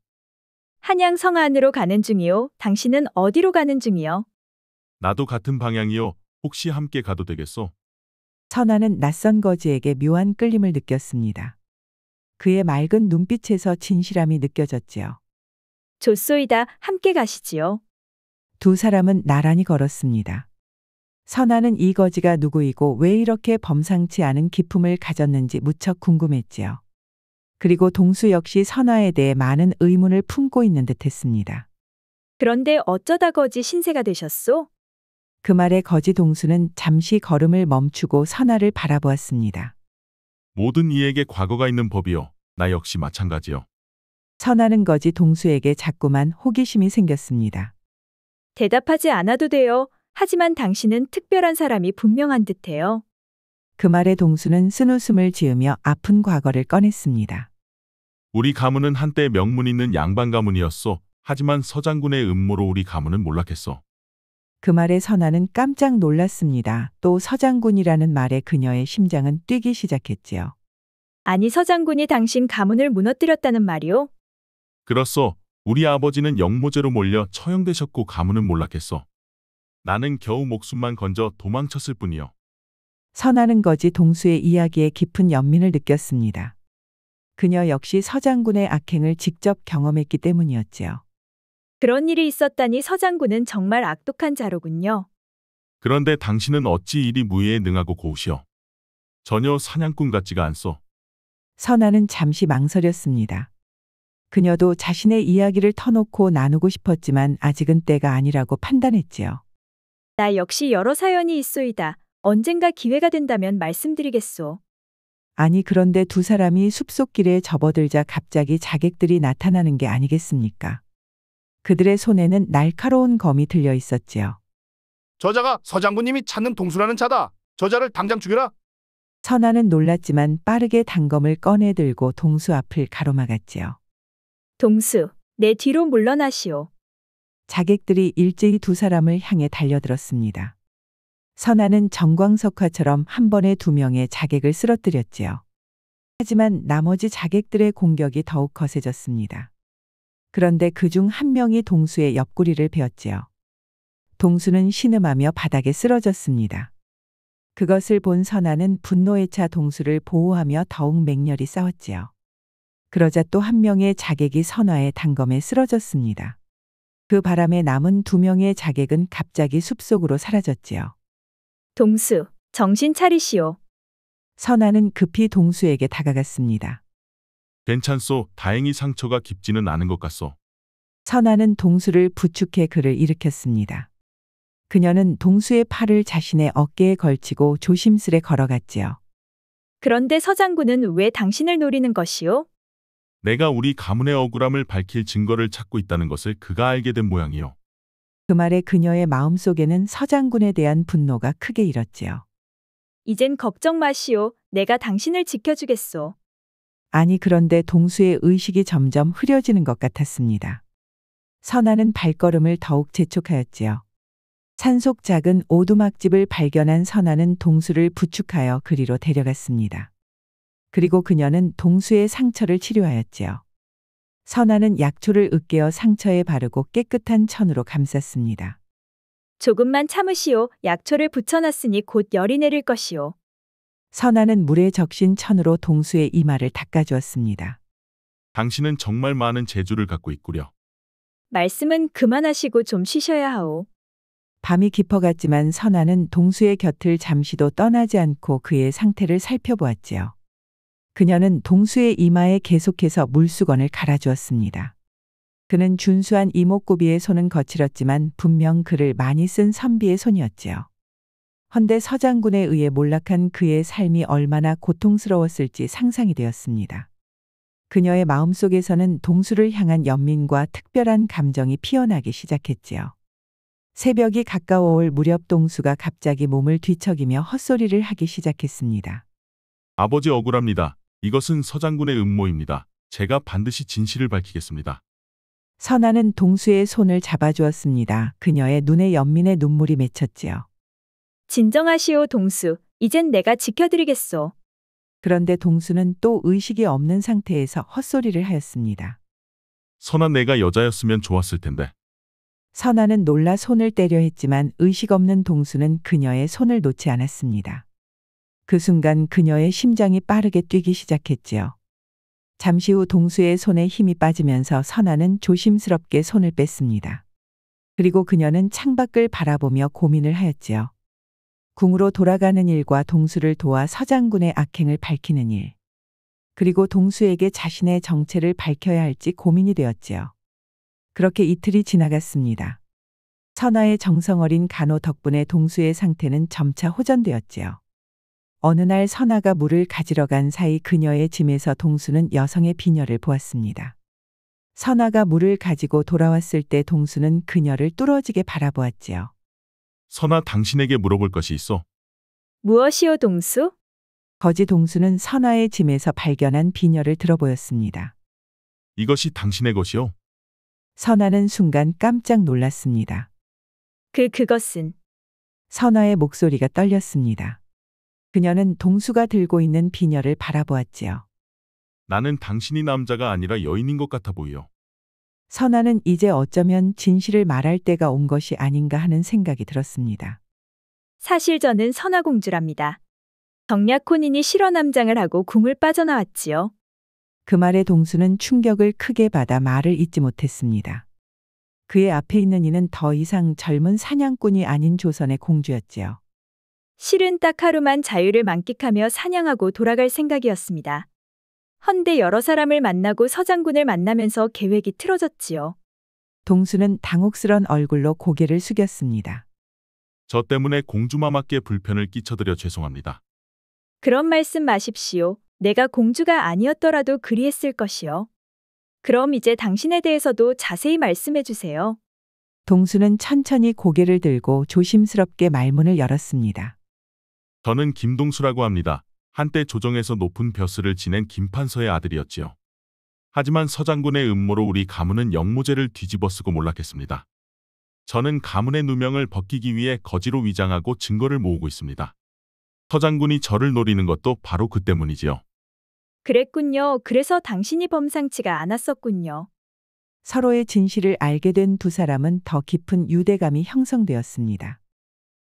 한양 성안으로 가는 중이요. 당신은 어디로 가는 중이요? 나도 같은 방향이요. 혹시 함께 가도 되겠소? 선아는 낯선 거지에게 묘한 끌림을 느꼈습니다. 그의 맑은 눈빛에서 진실함이 느껴졌지요. 좋소이다. 함께 가시지요. 2 사람은 나란히 걸었습니다. 선아는 이 거지가 누구이고 왜 이렇게 범상치 않은 기품을 가졌는지 무척 궁금했지요. 그리고 동수 역시 선아에 대해 많은 의문을 품고 있는 듯했습니다. 그런데 어쩌다 거지 신세가 되셨소? 그 말에 거지 동수는 잠시 걸음을 멈추고 선아를 바라보았습니다. 모든 이에게 과거가 있는 법이요. 나 역시 마찬가지요. 선아는 거지 동수에게 자꾸만 호기심이 생겼습니다. 대답하지 않아도 돼요. 하지만 당신은 특별한 사람이 분명한 듯해요. 그 말에 동수는 쓴웃음을 지으며 아픈 과거를 꺼냈습니다. 우리 가문은 한때 명문 있는 양반 가문이었소. 하지만 서장군의 음모로 우리 가문은 몰락했소. 그 말에 선아는 깜짝 놀랐습니다. 또 서장군이라는 말에 그녀의 심장은 뛰기 시작했지요. 아니 서장군이 당신 가문을 무너뜨렸다는 말이오? 그렇소. 우리 아버지는 영모죄로 몰려 처형되셨고 가문은 몰락했소. 나는 겨우 목숨만 건져 도망쳤을 뿐이요. 선아는 거지 동수의 이야기에 깊은 연민을 느꼈습니다. 그녀 역시 서장군의 악행을 직접 경험했기 때문이었지요. 그런 일이 있었다니 서장군은 정말 악독한 자로군요. 그런데 당신은 어찌 이리 무예에 능하고 고우시오. 전혀 사냥꾼 같지가 않소. 선아는 잠시 망설였습니다. 그녀도 자신의 이야기를 터놓고 나누고 싶었지만 아직은 때가 아니라고 판단했지요. 나 역시 여러 사연이 있소이다. 언젠가 기회가 된다면 말씀드리겠소. 아니 그런데 2 사람이 숲속길에 접어들자 갑자기 자객들이 나타나는 게 아니겠습니까? 그들의 손에는 날카로운 검이 들려 있었지요. 저자가 서장군님이 찾는 동수라는 자다. 저자를 당장 죽여라. 선아는 놀랐지만 빠르게 단검을 꺼내 들고 동수 앞을 가로막았지요. 동수, 내 뒤로 물러나시오. 자객들이 일제히 2 사람을 향해 달려들었습니다. 선아는 정광석화처럼 한 번에 2명의 자객을 쓰러뜨렸지요. 하지만 나머지 자객들의 공격이 더욱 거세졌습니다. 그런데 그중 한 명이 동수의 옆구리를 베었지요. 동수는 신음하며 바닥에 쓰러졌습니다. 그것을 본 선아는 분노에 차 동수를 보호하며 더욱 맹렬히 싸웠지요. 그러자 또 한 명의 자객이 선아의 단검에 쓰러졌습니다. 그 바람에 남은 2명의 자객은 갑자기 숲속으로 사라졌지요. 동수, 정신 차리시오. 선아는 급히 동수에게 다가갔습니다. 괜찮소. 다행히 상처가 깊지는 않은 것 같소. 선아는 동수를 부축해 그를 일으켰습니다. 그녀는 동수의 팔을 자신의 어깨에 걸치고 조심스레 걸어갔지요. 그런데 서장군은 왜 당신을 노리는 것이오? 내가 우리 가문의 억울함을 밝힐 증거를 찾고 있다는 것을 그가 알게 된 모양이요. 그 말에 그녀의 마음속에는 서장군에 대한 분노가 크게 일었지요. 이젠 걱정 마시오. 내가 당신을 지켜주겠소. 아니 그런데 동수의 의식이 점점 흐려지는 것 같았습니다. 선아는 발걸음을 더욱 재촉하였지요. 산속 작은 오두막집을 발견한 선아는 동수를 부축하여 그리로 데려갔습니다. 그리고 그녀는 동수의 상처를 치료하였지요. 선아는 약초를 으깨어 상처에 바르고 깨끗한 천으로 감쌌습니다. 조금만 참으시오. 약초를 붙여놨으니 곧 열이 내릴 것이오. 선아는 물에 적신 천으로 동수의 이마를 닦아주었습니다. 당신은 정말 많은 재주를 갖고 있구려. 말씀은 그만하시고 좀 쉬셔야 하오. 밤이 깊어갔지만 선아는 동수의 곁을 잠시도 떠나지 않고 그의 상태를 살펴보았지요. 그녀는 동수의 이마에 계속해서 물수건을 갈아주었습니다. 그는 준수한 이목구비의 손은 거칠었지만 분명 그를 많이 쓴 선비의 손이었지요. 헌데 서장군에 의해 몰락한 그의 삶이 얼마나 고통스러웠을지 상상이 되었습니다. 그녀의 마음속에서는 동수를 향한 연민과 특별한 감정이 피어나기 시작했지요. 새벽이 가까워올 무렵 동수가 갑자기 몸을 뒤척이며 헛소리를 하기 시작했습니다. 아버지 억울합니다. 이것은 서장군의 음모입니다. 제가 반드시 진실을 밝히겠습니다. 선아는 동수의 손을 잡아주었습니다. 그녀의 눈에 연민의 눈물이 맺혔지요. 진정하시오, 동수. 이젠 내가 지켜드리겠소. 그런데 동수는 또 의식이 없는 상태에서 헛소리를 하였습니다. 선아 내가 여자였으면 좋았을 텐데. 선아는 놀라 손을 떼려 했지만 의식 없는 동수는 그녀의 손을 놓지 않았습니다. 그 순간 그녀의 심장이 빠르게 뛰기 시작했지요. 잠시 후 동수의 손에 힘이 빠지면서 선아는 조심스럽게 손을 뺐습니다. 그리고 그녀는 창밖을 바라보며 고민을 하였지요. 궁으로 돌아가는 일과 동수를 도와 서장군의 악행을 밝히는 일. 그리고 동수에게 자신의 정체를 밝혀야 할지 고민이 되었지요. 그렇게 이틀이 지나갔습니다. 선아의 정성어린 간호 덕분에 동수의 상태는 점차 호전되었지요. 어느 날 선아가 물을 가지러 간 사이 그녀의 짐에서 동수는 여성의 비녀를 보았습니다. 선아가 물을 가지고 돌아왔을 때 동수는 그녀를 뚫어지게 바라보았지요. 선아 당신에게 물어볼 것이 있어. 무엇이오, 동수? 거지 동수는 선아의 짐에서 발견한 비녀를 들어보였습니다. 이것이 당신의 것이요? 선아는 순간 깜짝 놀랐습니다. 그것은 선아의 목소리가 떨렸습니다. 그녀는 동수가 들고 있는 비녀를 바라보았지요. 나는 당신이 남자가 아니라 여인인 것 같아 보여. 선아는 이제 어쩌면 진실을 말할 때가 온 것이 아닌가 하는 생각이 들었습니다. 사실 저는 선화공주랍니다. 정략혼인이 실어남장을 하고 궁을 빠져나왔지요. 그 말에 동수는 충격을 크게 받아 말을 잇지 못했습니다. 그의 앞에 있는 이는 더 이상 젊은 사냥꾼이 아닌 조선의 공주였지요. 실은 딱 하루만 자유를 만끽하며 사냥하고 돌아갈 생각이었습니다. 헌데 여러 사람을 만나고 서장군을 만나면서 계획이 틀어졌지요. 동수는 당혹스런 얼굴로 고개를 숙였습니다. 저 때문에 공주마마께 불편을 끼쳐드려 죄송합니다. 그런 말씀 마십시오. 내가 공주가 아니었더라도 그리했을 것이요. 그럼 이제 당신에 대해서도 자세히 말씀해 주세요. 동수는 천천히 고개를 들고 조심스럽게 말문을 열었습니다. 저는 김동수라고 합니다. 한때 조정에서 높은 벼슬을 지낸 김판서의 아들이었지요. 하지만 서장군의 음모로 우리 가문은 영모제를 뒤집어쓰고 몰락했습니다. 저는 가문의 누명을 벗기기 위해 거지로 위장하고 증거를 모으고 있습니다. 서장군이 저를 노리는 것도 바로 그 때문이지요. 그랬군요. 그래서 당신이 범상치가 않았었군요. 서로의 진실을 알게 된 두 사람은 더 깊은 유대감이 형성되었습니다.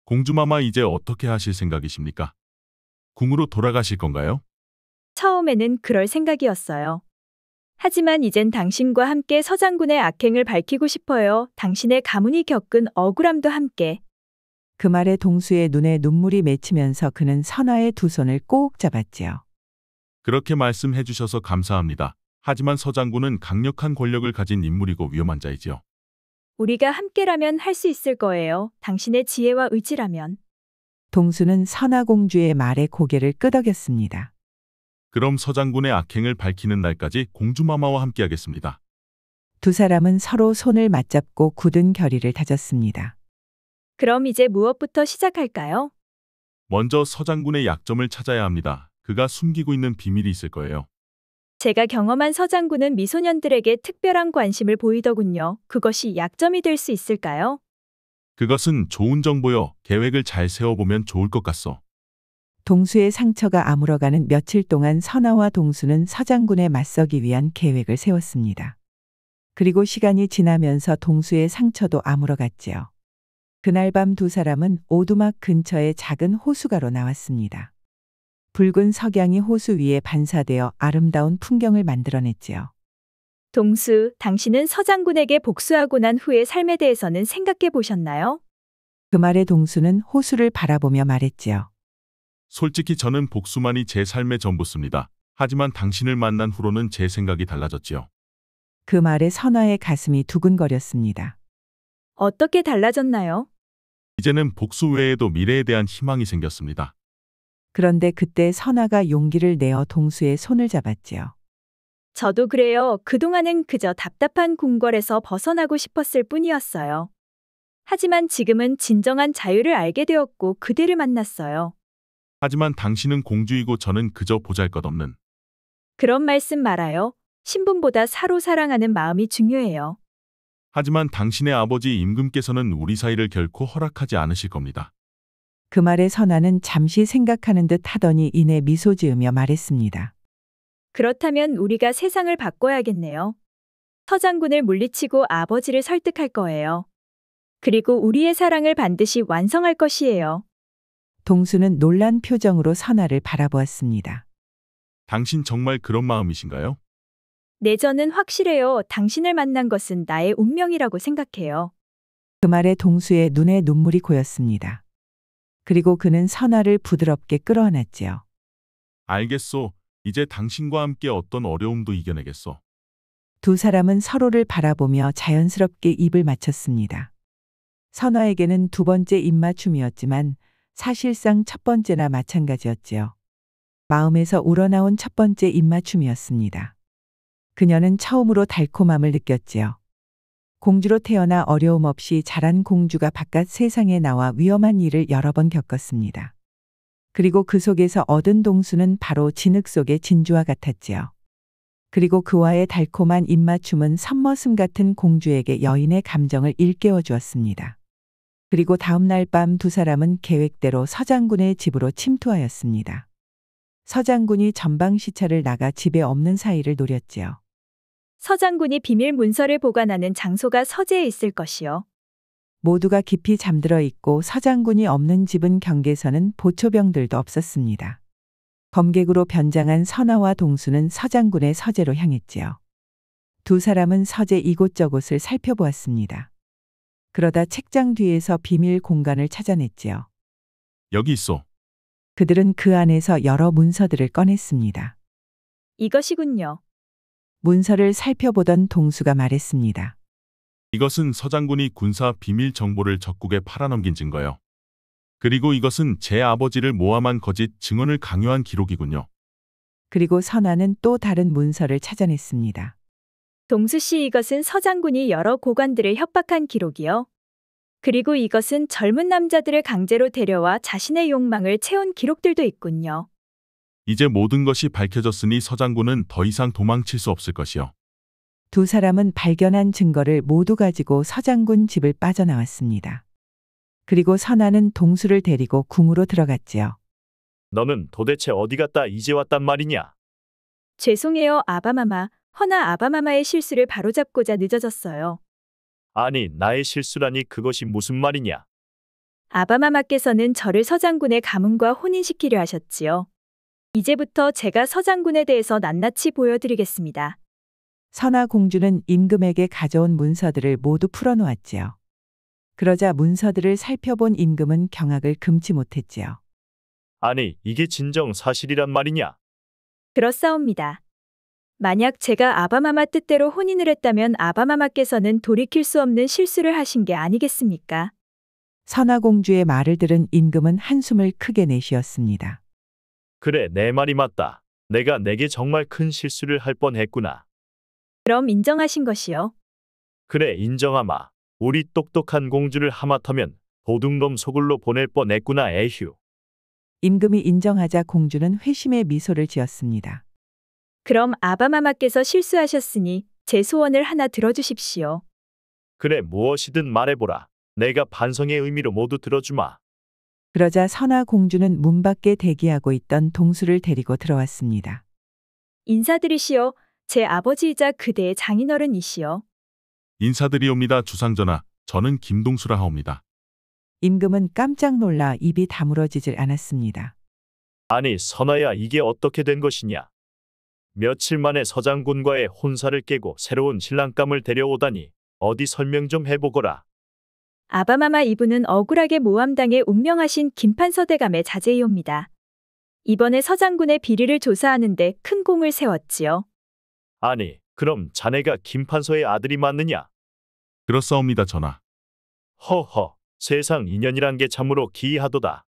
공주마마 이제 어떻게 하실 생각이십니까? 궁으로 돌아가실 건가요? 처음에는 그럴 생각이었어요. 하지만 이젠 당신과 함께 서장군의 악행을 밝히고 싶어요. 당신의 가문이 겪은 억울함도 함께. 그 말에 동수의 눈에 눈물이 맺히면서 그는 선아의 두 손을 꼭 잡았지요. 그렇게 말씀해 주셔서 감사합니다. 하지만 서장군은 강력한 권력을 가진 인물이고 위험한 자이지요. 우리가 함께라면 할 수 있을 거예요. 당신의 지혜와 의지라면. 동수는 선아 공주의 말에 고개를 끄덕였습니다. 그럼 서장군의 악행을 밝히는 날까지 공주마마와 함께하겠습니다. 두 사람은 서로 손을 맞잡고 굳은 결의를 다졌습니다. 그럼 이제 무엇부터 시작할까요? 먼저 서장군의 약점을 찾아야 합니다. 그가 숨기고 있는 비밀이 있을 거예요. 제가 경험한 서장군은 미소년들에게 특별한 관심을 보이더군요. 그것이 약점이 될 수 있을까요? 그것은 좋은 정보요. 계획을 잘 세워보면 좋을 것 같소. 동수의 상처가 아물어가는 며칠 동안 선아와 동수는 서장군에 맞서기 위한 계획을 세웠습니다. 그리고 시간이 지나면서 동수의 상처도 아물어갔지요. 그날 밤 두 사람은 오두막 근처의 작은 호수가로 나왔습니다. 붉은 석양이 호수 위에 반사되어 아름다운 풍경을 만들어냈지요. 동수, 당신은 서장군에게 복수하고 난 후의 삶에 대해서는 생각해 보셨나요? 그 말에 동수는 호수를 바라보며 말했지요. 솔직히 저는 복수만이 제 삶의 전부습니다. 하지만 당신을 만난 후로는 제 생각이 달라졌지요. 그 말에 선아의 가슴이 두근거렸습니다. 어떻게 달라졌나요? 이제는 복수 외에도 미래에 대한 희망이 생겼습니다. 그런데 그때 선아가 용기를 내어 동수의 손을 잡았지요. 저도 그래요. 그동안은 그저 답답한 궁궐에서 벗어나고 싶었을 뿐이었어요. 하지만 지금은 진정한 자유를 알게 되었고 그대를 만났어요. 하지만 당신은 공주이고 저는 그저 보잘것없는. 그런 말씀 말아요. 신분보다 사로 사랑하는 마음이 중요해요. 하지만 당신의 아버지 임금께서는 우리 사이를 결코 허락하지 않으실 겁니다. 그 말에 선아는 잠시 생각하는 듯 하더니 이내 미소 지으며 말했습니다. 그렇다면 우리가 세상을 바꿔야겠네요. 서장군을 물리치고 아버지를 설득할 거예요. 그리고 우리의 사랑을 반드시 완성할 것이에요. 동수는 놀란 표정으로 선아를 바라보았습니다. 당신 정말 그런 마음이신가요? 네, 저는 확실해요. 당신을 만난 것은 나의 운명이라고 생각해요. 그 말에 동수의 눈에 눈물이 고였습니다. 그리고 그는 선아를 부드럽게 끌어안았지요. 알겠소. 이제 당신과 함께 어떤 어려움도 이겨내겠소. 두 사람은 서로를 바라보며 자연스럽게 입을 맞췄습니다. 선아에게는 두 번째 입맞춤이었지만 사실상 첫 번째나 마찬가지였지요. 마음에서 우러나온 첫 번째 입맞춤이었습니다. 그녀는 처음으로 달콤함을 느꼈지요. 공주로 태어나 어려움 없이 자란 공주가 바깥 세상에 나와 위험한 일을 여러 번 겪었습니다. 그리고 그 속에서 얻은 동수는 바로 진흙 속의 진주와 같았지요. 그리고 그와의 달콤한 입맞춤은 선머슴 같은 공주에게 여인의 감정을 일깨워 주었습니다. 그리고 다음 날 밤 두 사람은 계획대로 서장군의 집으로 침투하였습니다. 서장군이 전방 시차를 나가 집에 없는 사이를 노렸지요. 서장군이 비밀 문서를 보관하는 장소가 서재에 있을 것이요. 모두가 깊이 잠들어 있고 서장군이 없는 집은 경계선은 보초병들도 없었습니다. 검객으로 변장한 선아와 동수는 서장군의 서재로 향했지요. 두 사람은 서재 이곳저곳을 살펴보았습니다. 그러다 책장 뒤에서 비밀 공간을 찾아냈지요. 여기 있어. 그들은 그 안에서 여러 문서들을 꺼냈습니다. 이것이군요. 문서를 살펴보던 동수가 말했습니다. 이것은 서장군이 군사 비밀 정보를 적국에 팔아넘긴 증거요. 그리고 이것은 제 아버지를 모함한 거짓 증언을 강요한 기록이군요. 그리고 선아는 또 다른 문서를 찾아냈습니다. 동수 씨, 이것은 서장군이 여러 고관들을 협박한 기록이요. 그리고 이것은 젊은 남자들을 강제로 데려와 자신의 욕망을 채운 기록들도 있군요. 이제 모든 것이 밝혀졌으니 서장군은 더 이상 도망칠 수 없을 것이요. 두 사람은 발견한 증거를 모두 가지고 서장군 집을 빠져나왔습니다. 그리고 선아는 동수를 데리고 궁으로 들어갔지요. 너는 도대체 어디 갔다 이제 왔단 말이냐? 죄송해요, 아바마마. 허나 아바마마의 실수를 바로잡고자 늦어졌어요. 아니, 나의 실수라니 그것이 무슨 말이냐? 아바마마께서는 저를 서장군의 가문과 혼인시키려 하셨지요. 이제부터 제가 서장군에 대해서 낱낱이 보여드리겠습니다. 선아 공주는 임금에게 가져온 문서들을 모두 풀어놓았지요. 그러자 문서들을 살펴본 임금은 경악을 금치 못했지요. 아니, 이게 진정 사실이란 말이냐? 그렇사옵니다. 만약 제가 아바마마 뜻대로 혼인을 했다면 아바마마께서는 돌이킬 수 없는 실수를 하신 게 아니겠습니까? 선아 공주의 말을 들은 임금은 한숨을 크게 내쉬었습니다. 그래, 내 말이 맞다. 내가 내게 정말 큰 실수를 할 뻔했구나. 그럼 인정하신 것이요. 그래, 인정하마. 우리 똑똑한 공주를 하마터면 도둑놈 소굴로 보낼 뻔했구나, 에휴. 임금이 인정하자 공주는 회심의 미소를 지었습니다. 그럼 아바마마께서 실수하셨으니 제 소원을 하나 들어주십시오. 그래, 무엇이든 말해보라. 내가 반성의 의미로 모두 들어주마. 그러자 선아 공주는 문 밖에 대기하고 있던 동수를 데리고 들어왔습니다. 인사드리시오. 제 아버지이자 그대의 장인어른이시여. 인사드리옵니다 주상전하. 저는 김동수라 하옵니다. 임금은 깜짝 놀라 입이 다물어지질 않았습니다. 아니, 선아야, 이게 어떻게 된 것이냐? 며칠 만에 서장군과의 혼사를 깨고 새로운 신랑감을 데려오다니 어디 설명 좀 해보거라. 아바마마 이분은 억울하게 모함당해 운명하신 김판서대감의 자제이옵니다. 이번에 서장군의 비리를 조사하는데 큰 공을 세웠지요. 아니, 그럼 자네가 김판서의 아들이 맞느냐? 그렇사옵니다 전하. 허허, 세상 인연이란 게 참으로 기이하도다.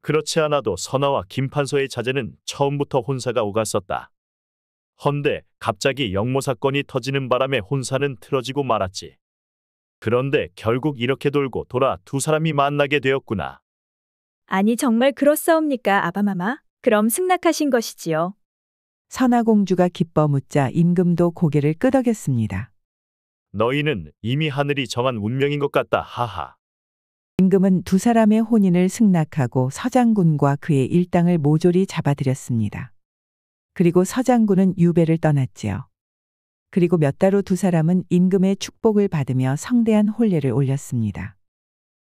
그렇지 않아도 선아와 김판서의 자제는 처음부터 혼사가 오갔었다. 헌데 갑자기 영모 사건이 터지는 바람에 혼사는 틀어지고 말았지. 그런데 결국 이렇게 돌고 돌아 두 사람이 만나게 되었구나. 아니 정말 그렇사옵니까 아바마마? 그럼 승낙하신 것이지요. 선아 공주가 기뻐 묻자 임금도 고개를 끄덕였습니다. 너희는 이미 하늘이 정한 운명인 것 같다. 하하. 임금은 두 사람의 혼인을 승낙하고 서장군과 그의 일당을 모조리 잡아들였습니다. 그리고 서장군은 유배를 떠났지요. 그리고 몇 달 후 두 사람은 임금의 축복을 받으며 성대한 혼례를 올렸습니다.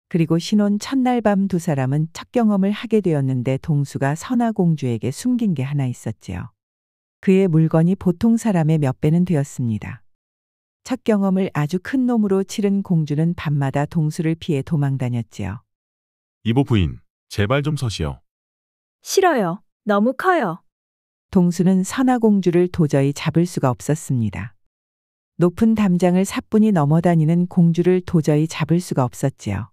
그리고 신혼 첫날 밤 두 사람은 첫 경험을 하게 되었는데 동수가 선아 공주에게 숨긴 게 하나 있었지요. 그의 물건이 보통 사람의 몇 배는 되었습니다. 첫 경험을 아주 큰 놈으로 치른 공주는 밤마다 동수를 피해 도망다녔지요. 이보 부인, 제발 좀 서시오. 싫어요. 너무 커요. 동수는 선아 공주를 도저히 잡을 수가 없었습니다. 높은 담장을 사뿐히 넘어다니는 공주를 도저히 잡을 수가 없었지요.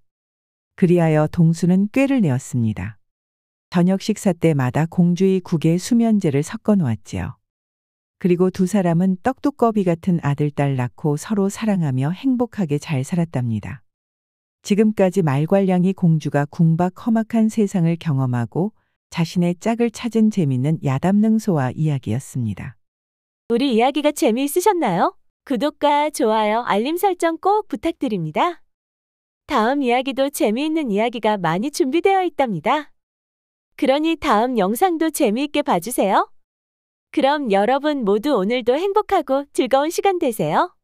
그리하여 동수는 꾀를 내었습니다. 저녁 식사 때마다 공주의 국에 수면제를 섞어 놓았지요. 그리고 두 사람은 떡두꺼비 같은 아들, 딸 낳고 서로 사랑하며 행복하게 잘 살았답니다. 지금까지 말괄량이 공주가 궁박 험악한 세상을 경험하고 자신의 짝을 찾은 재밌는 야담능소와 이야기였습니다. 우리 이야기가 재미있으셨나요? 구독과 좋아요, 알림 설정 꼭 부탁드립니다. 다음 이야기도 재미있는 이야기가 많이 준비되어 있답니다. 그러니 다음 영상도 재미있게 봐주세요. 그럼 여러분 모두 오늘도 행복하고 즐거운 시간 되세요.